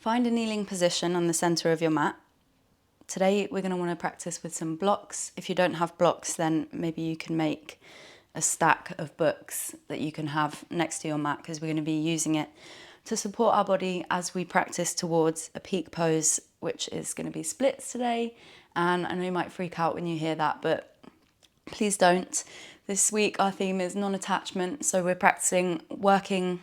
Find a kneeling position on the center of your mat. Today we're going to want to practice with some blocks. If you don't have blocks, then maybe you can make a stack of books that you can have next to your mat, because we're going to be using it to support our body as we practice towards a peak pose, which is going to be splits today. And I know you might freak out when you hear that, but please don't. This week our theme is non-attachment, so we're practicing working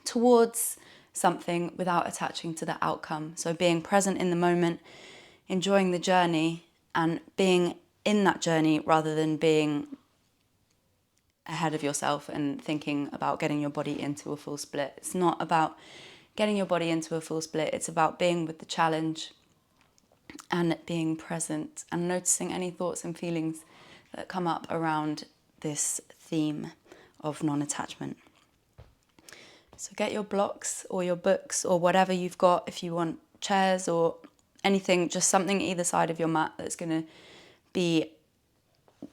towards something without attaching to the outcome. So being present in the moment, enjoying the journey, and being in that journey rather than being ahead of yourself and thinking about getting your body into a full split. It's not about getting your body into a full split, it's about being with the challenge and being present and noticing any thoughts and feelings that come up around this theme of non-attachment. So get your blocks or your books or whatever you've got, if you want chairs or anything, just something either side of your mat that's going to be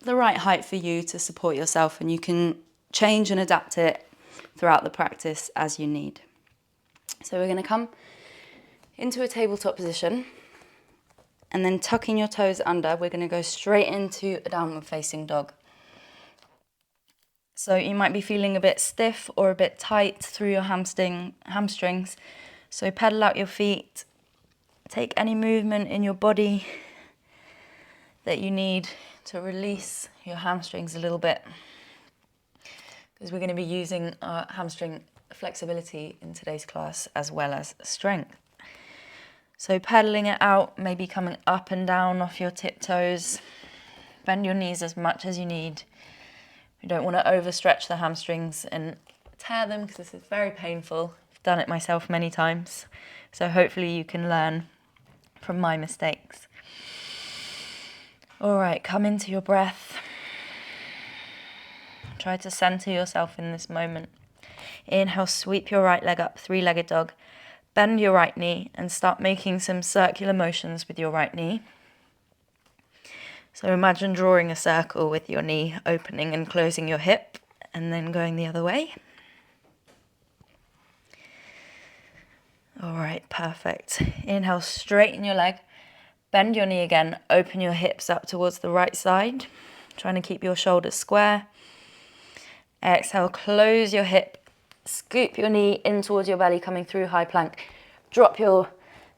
the right height for you to support yourself, and you can change and adapt it throughout the practice as you need. So we're going to come into a tabletop position, and then tucking your toes under, we're going to go straight into a downward facing dog. So you might be feeling a bit stiff or a bit tight through your hamstrings. So pedal out your feet, take any movement in your body that you need to release your hamstrings a little bit, because we're going to be using our hamstring flexibility in today's class as well as strength. So pedaling it out, maybe coming up and down off your tiptoes. Bend your knees as much as you need. You don't want to overstretch the hamstrings and tear them, because this is very painful. I've done it myself many times. So hopefully you can learn from my mistakes. All right, come into your breath. Try to center yourself in this moment. Inhale, sweep your right leg up, three-legged dog. Bend your right knee and start making some circular motions with your right knee. So imagine drawing a circle with your knee, opening and closing your hip, and then going the other way. All right, perfect. Inhale, straighten your leg. Bend your knee again, open your hips up towards the right side, trying to keep your shoulders square. Exhale, close your hip, scoop your knee in towards your belly, coming through high plank. Drop your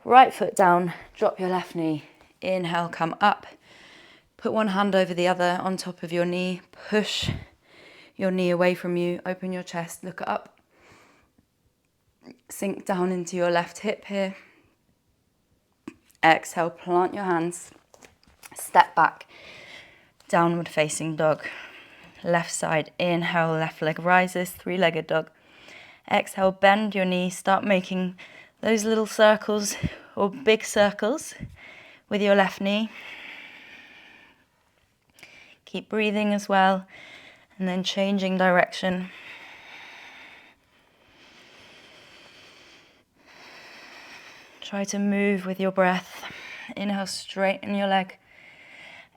right foot down, drop your left knee. Inhale, come up. Put one hand over the other on top of your knee. Push your knee away from you, open your chest, look up. Sink down into your left hip here. Exhale, plant your hands, step back, downward facing dog. Left side, inhale, left leg rises, three-legged dog. Exhale, bend your knee, start making those little circles or big circles with your left knee. Keep breathing as well, and then changing direction. Try to move with your breath. Inhale, straighten your leg.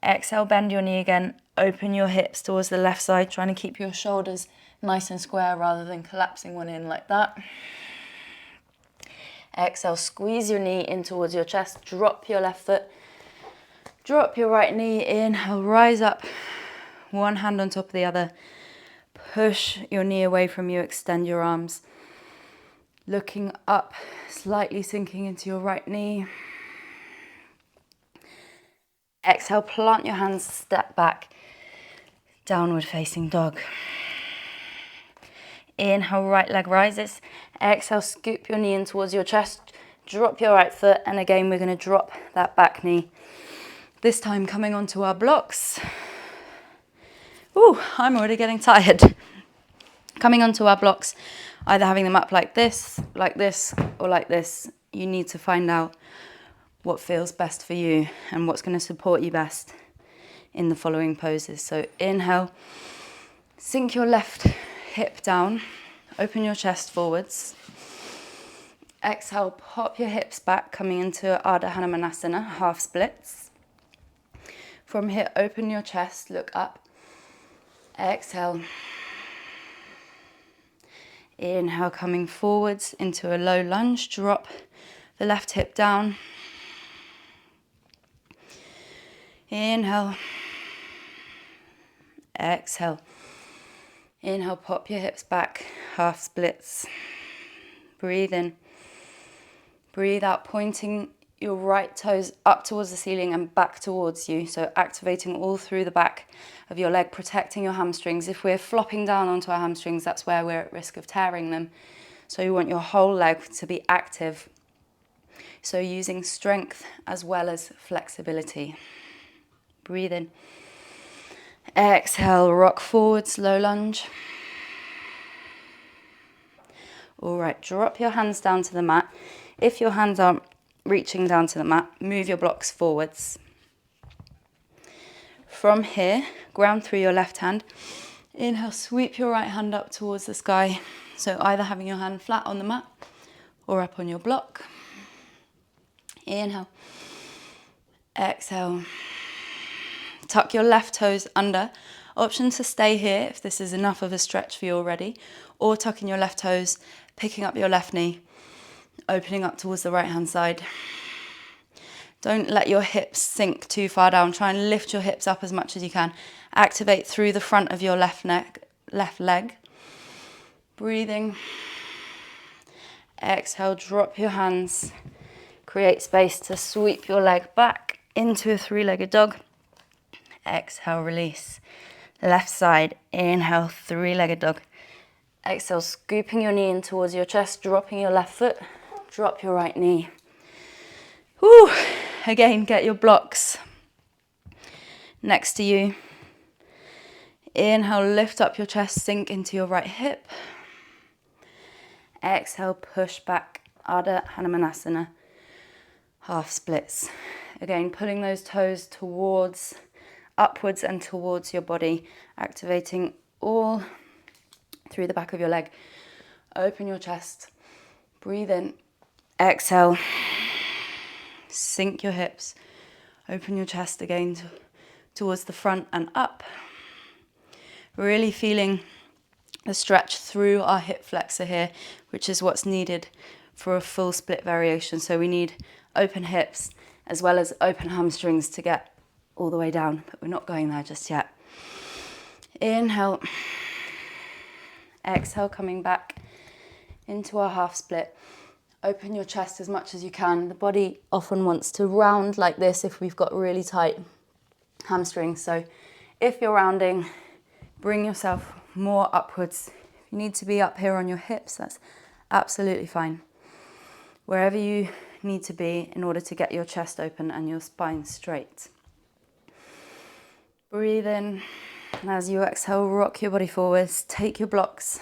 Exhale, bend your knee again. Open your hips towards the left side, trying to keep your shoulders nice and square rather than collapsing one in like that. Exhale, squeeze your knee in towards your chest. Drop your left foot. Drop your right knee. Inhale, rise up. One hand on top of the other. Push your knee away from you. Extend your arms. Looking up, slightly sinking into your right knee. Exhale, plant your hands, step back. Downward facing dog. Inhale, right leg rises. Exhale, scoop your knee in towards your chest. Drop your right foot, and again we're going to drop that back knee. This time coming onto our blocks. Ooh, I'm already getting tired. Coming onto our blocks, either having them up like this, or like this. You need to find out what feels best for you and what's going to support you best in the following poses. So inhale, sink your left hip down, open your chest forwards. Exhale, pop your hips back, coming into hanumanasana, half splits. From here, open your chest, look up. Exhale. Inhale, coming forwards into a low lunge. Drop the left hip down. Inhale. Exhale. Inhale, pop your hips back, half splits. Breathe in. Breathe out, pointing your right toes up towards the ceiling and back towards you. So activating all through the back of your leg, protecting your hamstrings. If we're flopping down onto our hamstrings, that's where we're at risk of tearing them. So you want your whole leg to be active. So using strength as well as flexibility. Breathe in. Exhale, rock forwards, low lunge. All right, drop your hands down to the mat. If your hands aren't reaching down to the mat, move your blocks forwards. From here, ground through your left hand. Inhale, sweep your right hand up towards the sky. So either having your hand flat on the mat or up on your block. Inhale. Exhale. Tuck your left toes under. Option to stay here if this is enough of a stretch for you already, or tucking your left toes, picking up your left knee, opening up towards the right hand side. Don't let your hips sink too far down. Try and lift your hips up as much as you can. Activate through the front of your left leg. Breathing. Exhale, drop your hands. Create space to sweep your leg back into a three-legged dog. Exhale, release. Left side, inhale, three-legged dog. Exhale, scooping your knee in towards your chest, dropping your left foot, drop your right knee. Whew. Again, get your blocks next to you. Inhale, lift up your chest, sink into your right hip. Exhale, push back, Ardha Hanumanasana, half splits. Again, pulling those toes upwards and towards your body, activating all through the back of your leg. Open your chest, breathe in, exhale, sink your hips, open your chest again towards the front and up. Really feeling the stretch through our hip flexor here, which is what's needed for a full split variation. So we need open hips as well as open hamstrings to get all the way down, but we're not going there just yet. Inhale. Exhale, coming back into our half split. Open your chest as much as you can. The body often wants to round like this if we've got really tight hamstrings. So if you're rounding, bring yourself more upwards. If you need to be up here on your hips, that's absolutely fine. Wherever you need to be in order to get your chest open and your spine straight. Breathe in, and as you exhale, rock your body forwards. Take your blocks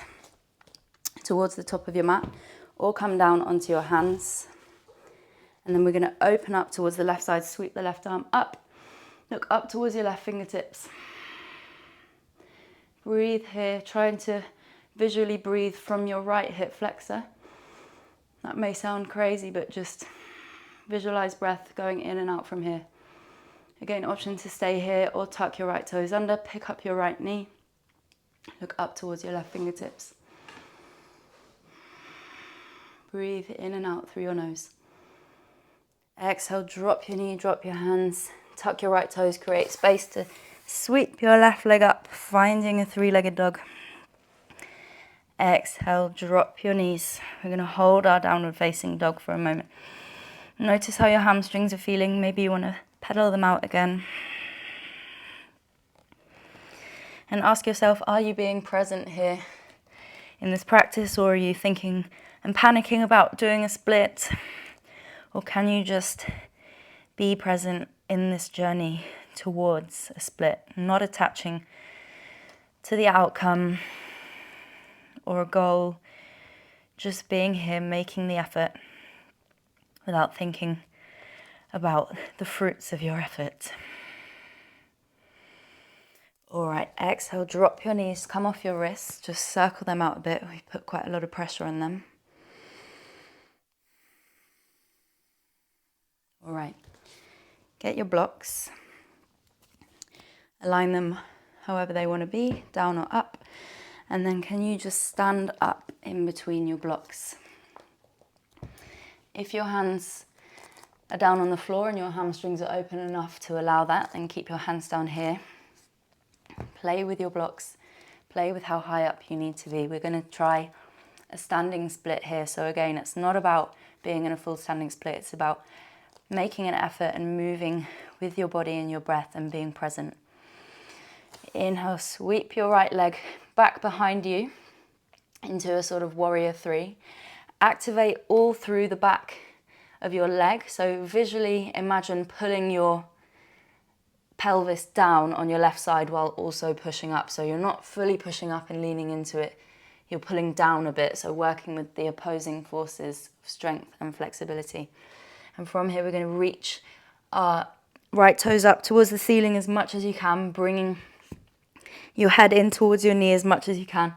towards the top of your mat or come down onto your hands. And then we're going to open up towards the left side, sweep the left arm up. Look up towards your left fingertips. Breathe here, trying to visually breathe from your right hip flexor. That may sound crazy, but just visualize breath going in and out from here. Again, option to stay here or tuck your right toes under, pick up your right knee, look up towards your left fingertips. Breathe in and out through your nose. Exhale, drop your knee, drop your hands, tuck your right toes, create space to sweep your left leg up, finding a three-legged dog. Exhale, drop your knees. We're going to hold our downward facing dog for a moment. Notice how your hamstrings are feeling. Maybe you want to pedal them out again. And ask yourself, are you being present here in this practice, or are you thinking and panicking about doing a split? Or can you just be present in this journey towards a split, not attaching to the outcome or a goal, just being here, making the effort without thinking about the fruits of your effort. All right, exhale, drop your knees, come off your wrists, just circle them out a bit. We put quite a lot of pressure on them. All right, get your blocks, align them however they want to be, down or up, And then can you just stand up in between your blocks? If your hands are down on the floor and your hamstrings are open enough to allow that, then keep your hands down here. Play with your blocks. Play with how high up you need to be. We're going to try a standing split here. So again, it's not about being in a full standing split. It's about making an effort and moving with your body and your breath and being present. Inhale, sweep your right leg back behind you into a sort of warrior three. Activate all through the back of your leg. So visually imagine pulling your pelvis down on your left side while also pushing up. So you're not fully pushing up and leaning into it. You're pulling down a bit. So working with the opposing forces of strength and flexibility. And from here, we're going to reach our right toes up towards the ceiling as much as you can, bringing your head in towards your knee as much as you can.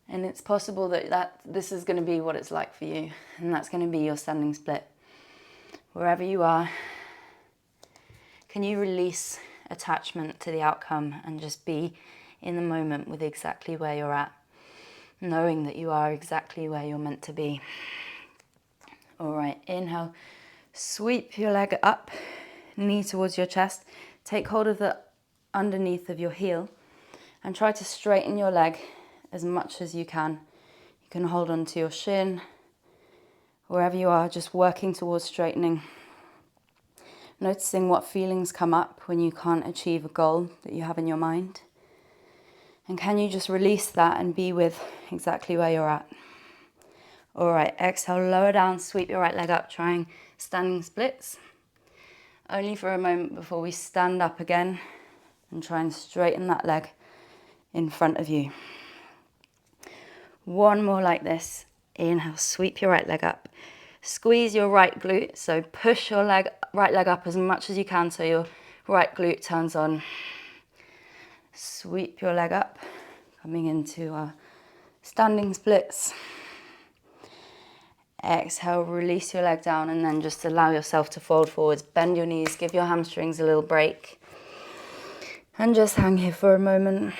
And it's possible that this is going to be what it's like for you. And that's going to be your standing split. Wherever you are, can you release attachment to the outcome and just be in the moment with exactly where you're at, knowing that you are exactly where you're meant to be. All right, inhale, sweep your leg up, knee towards your chest. Take hold of the underneath of your heel and try to straighten your leg as much as you can. You can hold on to your shin, wherever you are, just working towards straightening. Noticing what feelings come up when you can't achieve a goal that you have in your mind. And can you just release that and be with exactly where you're at? All right, exhale, lower down, sweep your right leg up, trying standing splits. Only for a moment before we stand up again and try and straighten that leg in front of you. One more like this. Inhale, sweep your right leg up. Squeeze your right glute, so push your right leg up as much as you can so your right glute turns on. Sweep your leg up, coming into our standing splits. Exhale, release your leg down and then just allow yourself to fold forwards. Bend your knees, give your hamstrings a little break. And just hang here for a moment.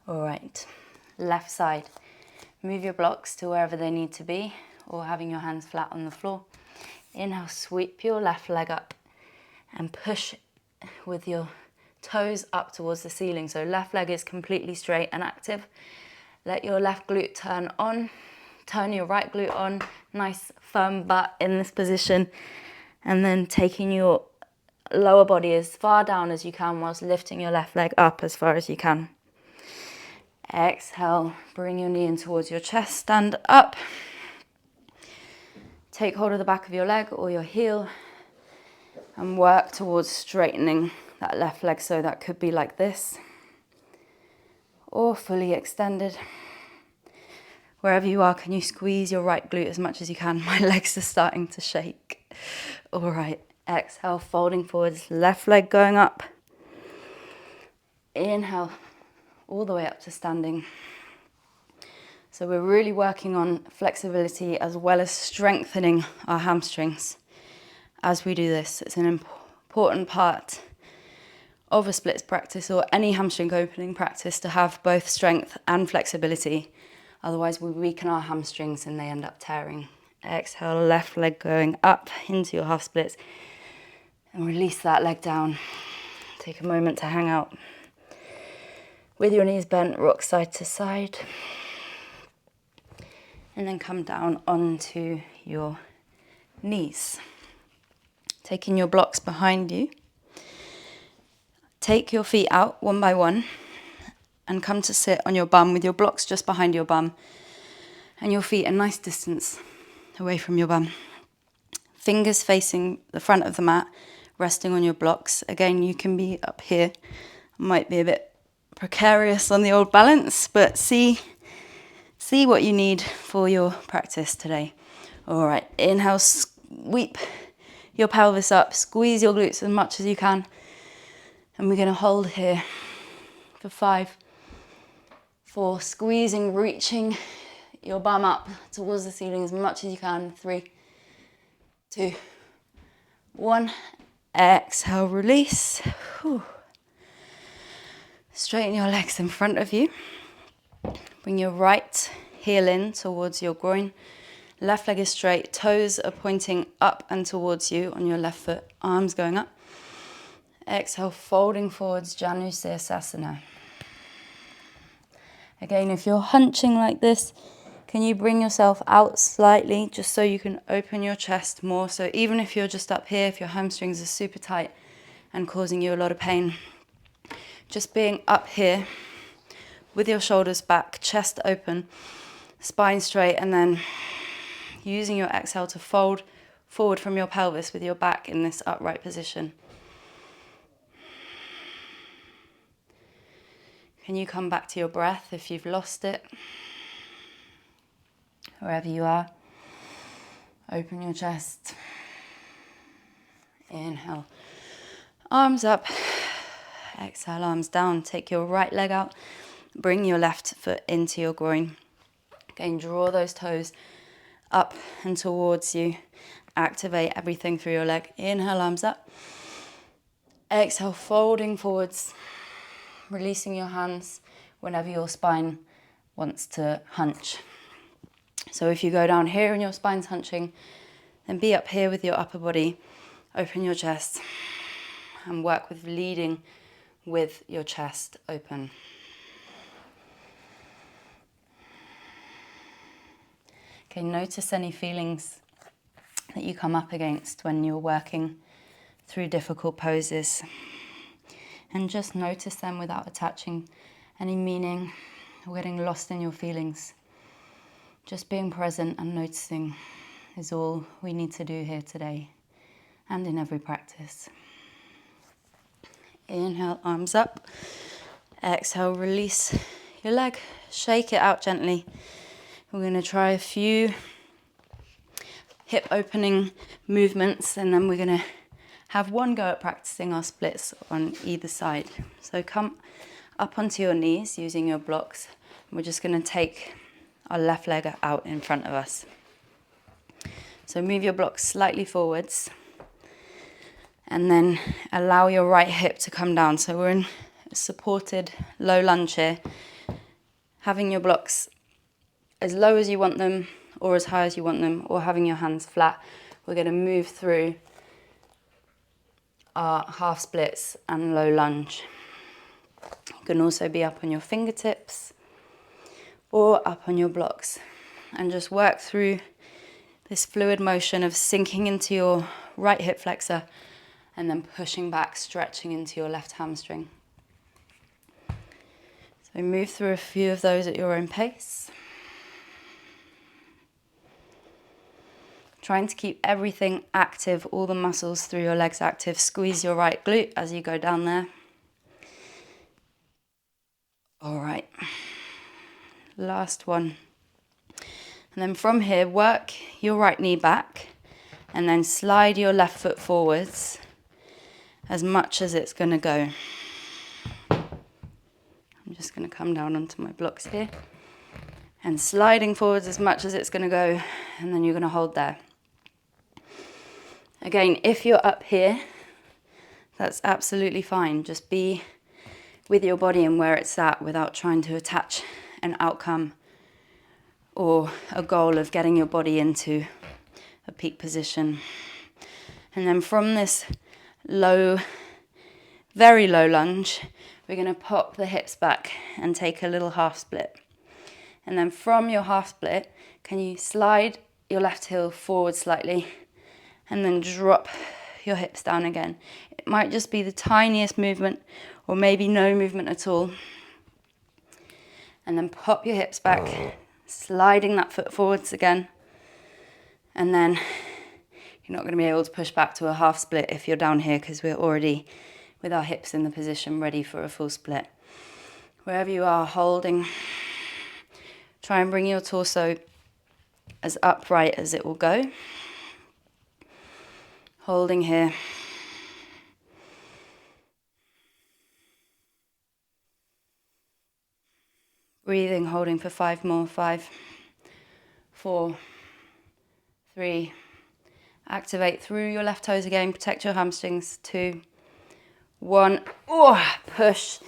All right, left side. Move your blocks to wherever they need to be or having your hands flat on the floor. Inhale, sweep your left leg up and push with your toes up towards the ceiling. So left leg is completely straight and active. Let your left glute turn on, turn your right glute on. Nice firm butt in this position. And then taking your lower body as far down as you can whilst lifting your left leg up as far as you can. Exhale, bring your knee in towards your chest, stand up. Take hold of the back of your leg or your heel and work towards straightening that left leg. So that could be like this or fully extended. Wherever you are, can you squeeze your right glute as much as you can? My legs are starting to shake. All right, exhale, folding forwards, left leg going up. Inhale, all the way up to standing. So we're really working on flexibility as well as strengthening our hamstrings as we do this. It's an important part of a splits practice or any hamstring opening practice to have both strength and flexibility. Otherwise we weaken our hamstrings and they end up tearing. Exhale, left leg going up into your half splits and release that leg down. Take a moment to hang out. With your knees bent, rock side to side. And then come down onto your knees. Taking your blocks behind you. Take your feet out one by one and come to sit on your bum with your blocks just behind your bum and your feet a nice distance away from your bum. Fingers facing the front of the mat, resting on your blocks. Again, you can be up here. Might be a bit precarious on the old balance, but see what you need for your practice today. All right, inhale, sweep your pelvis up, squeeze your glutes as much as you can. And we're going to hold here for 5, 4, squeezing, reaching your bum up towards the ceiling as much as you can. 3, 2, 1. Exhale, release. Whew. Straighten your legs in front of you. Bring your right heel in towards your groin. Left leg is straight, toes are pointing up and towards you on your left foot, arms going up. Exhale, folding forwards, hanumanasana. Again, if you're hunching like this, can you bring yourself out slightly just so you can open your chest more? So even if you're just up here, if your hamstrings are super tight and causing you a lot of pain, just being up here with your shoulders back, chest open, spine straight, and then using your exhale to fold forward from your pelvis with your back in this upright position. Can you come back to your breath if you've lost it? Wherever you are, open your chest. Inhale, arms up. Exhale, arms down. Take your right leg out. Bring your left foot into your groin. Again, draw those toes up and towards you. Activate everything through your leg. Inhale, arms up. Exhale, folding forwards. Releasing your hands whenever your spine wants to hunch. So if you go down here and your spine's hunching, then be up here with your upper body. Open your chest and work with leading with your chest open. Okay, notice any feelings that you come up against when you're working through difficult poses. And just notice them without attaching any meaning or getting lost in your feelings. Just being present and noticing is all we need to do here today and in every practice. Inhale, arms up. Exhale, release your leg. Shake it out gently. We're going to try a few hip opening movements, and then we're going to have one go at practicing our splits on either side. So come up onto your knees using your blocks. We're just going to take our left leg out in front of us. So move your blocks slightly forwards and then allow your right hip to come down. So we're in a supported low lunge here. Having your blocks as low as you want them or as high as you want them, or having your hands flat. We're going to move through our half splits and low lunge. You can also be up on your fingertips or up on your blocks, and just work through this fluid motion of sinking into your right hip flexor and then pushing back, stretching into your left hamstring. So move through a few of those at your own pace. Trying to keep everything active, all the muscles through your legs active. Squeeze your right glute as you go down there. All right. Last one. And then from here, work your right knee back and then slide your left foot forwards as much as it's going to go. I'm just going to come down onto my blocks here and sliding forwards as much as it's going to go, and then you're going to hold there. Again, if you're up here, that's absolutely fine. Just be with your body and where it's at without trying to attach an outcome or a goal of getting your body into a peak position. And then from this low, very low lunge, we're going to pop the hips back and take a little half split. And then from your half split, can you slide your left heel forward slightly and then drop your hips down again. It might just be the tiniest movement or maybe no movement at all. And then pop your hips back, sliding that foot forwards again. And then you're not going to be able to push back to a half split if you're down here because we're already with our hips in the position ready for a full split. Wherever you are holding, try and bring your torso as upright as it will go. Holding here. Breathing, holding for 5 more. 5, 4, 3. Activate through your left toes again. Protect your hamstrings. 2, 1. Oh, push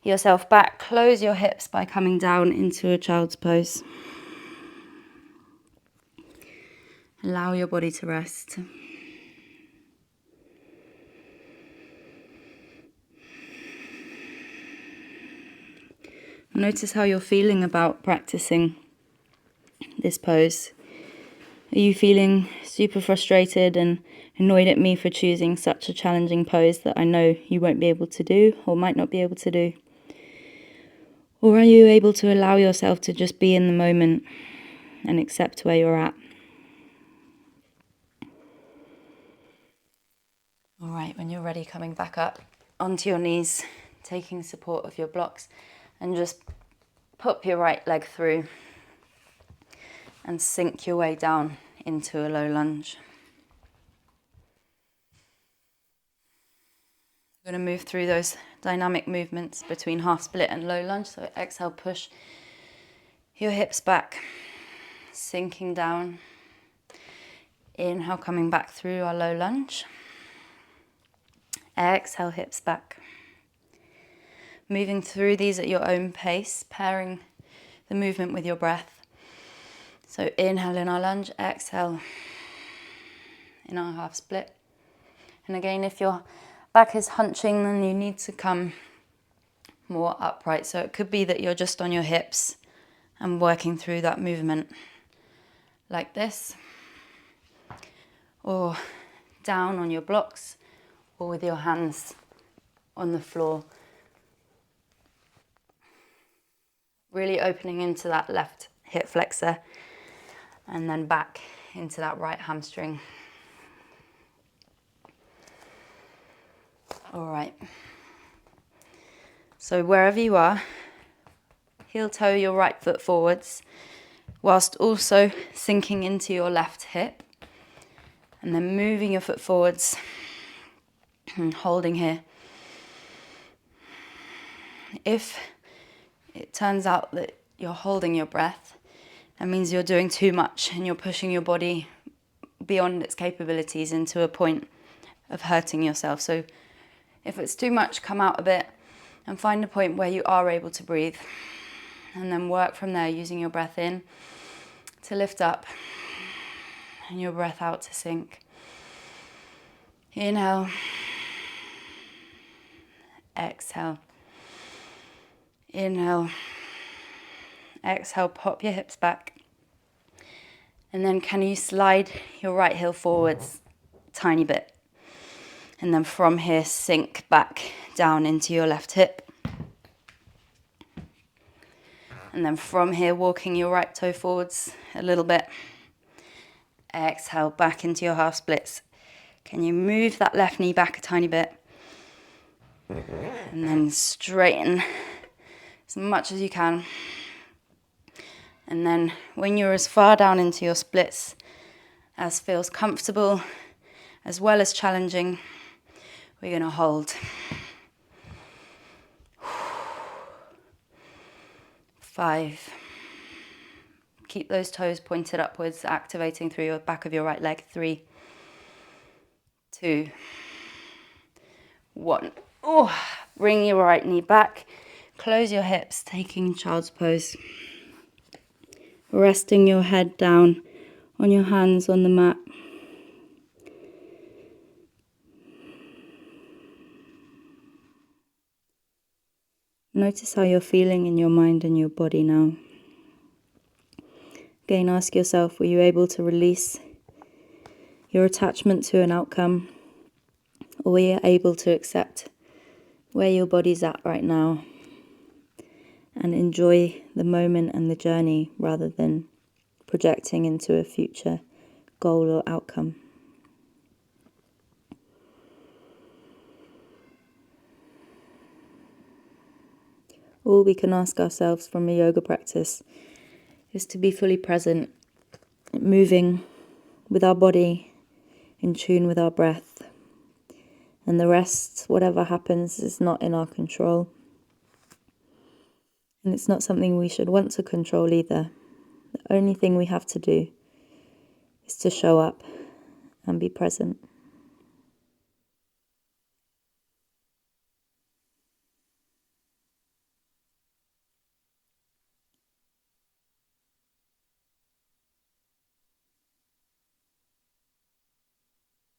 yourself back. Close your hips by coming down into a child's pose. Allow your body to rest. Notice how you're feeling about practicing this pose. Are you feeling super frustrated and annoyed at me for choosing such a challenging pose that I know you won't be able to do or might not be able to do? Or are you able to allow yourself to just be in the moment and accept where you're at? All right, when you're ready, coming back up onto your knees, taking support of your blocks, and just pop your right leg through and sink your way down into a low lunge. We're going to move through those dynamic movements between half split and low lunge. So exhale, push your hips back, sinking down. Inhale, coming back through our low lunge. Exhale, hips back. Moving through these at your own pace, pairing the movement with your breath. So inhale in our lunge, exhale in our half split. And again, if your back is hunching, then you need to come more upright. So it could be that you're just on your hips and working through that movement like this, or down on your blocks, or with your hands on the floor. Really opening into that left hip flexor and then back into that right hamstring. All right. So wherever you are, heel toe your right foot forwards, whilst also sinking into your left hip, and then moving your foot forwards and holding here. If it turns out that you're holding your breath, that means you're doing too much and you're pushing your body beyond its capabilities into a point of hurting yourself. So if it's too much, come out a bit and find a point where you are able to breathe, and then work from there using your breath in to lift up and your breath out to sink. Inhale, exhale, inhale, exhale, pop your hips back. And then can you slide your right heel forwards a tiny bit? And then from here, sink back down into your left hip. And then from here, walking your right toe forwards a little bit. Exhale, back into your half splits. Can you move that left knee back a tiny bit? And then straighten as much as you can. And then when you're as far down into your splits as feels comfortable, as well as challenging, we're going to hold. 5. Keep those toes pointed upwards, activating through your back of your right leg. 3, 2, 1. Oh, bring your right knee back. Close your hips, taking child's pose. Resting your head down on your hands on the mat. Notice how you're feeling in your mind and your body now. Again, ask yourself, were you able to release your attachment to an outcome? Or were you able to accept where your body's at right now and enjoy the moment and the journey rather than projecting into a future goal or outcome? All we can ask ourselves from a yoga practice is to be fully present, moving with our body, in tune with our breath. And the rest, whatever happens, is not in our control. And it's not something we should want to control either. The only thing we have to do is to show up and be present.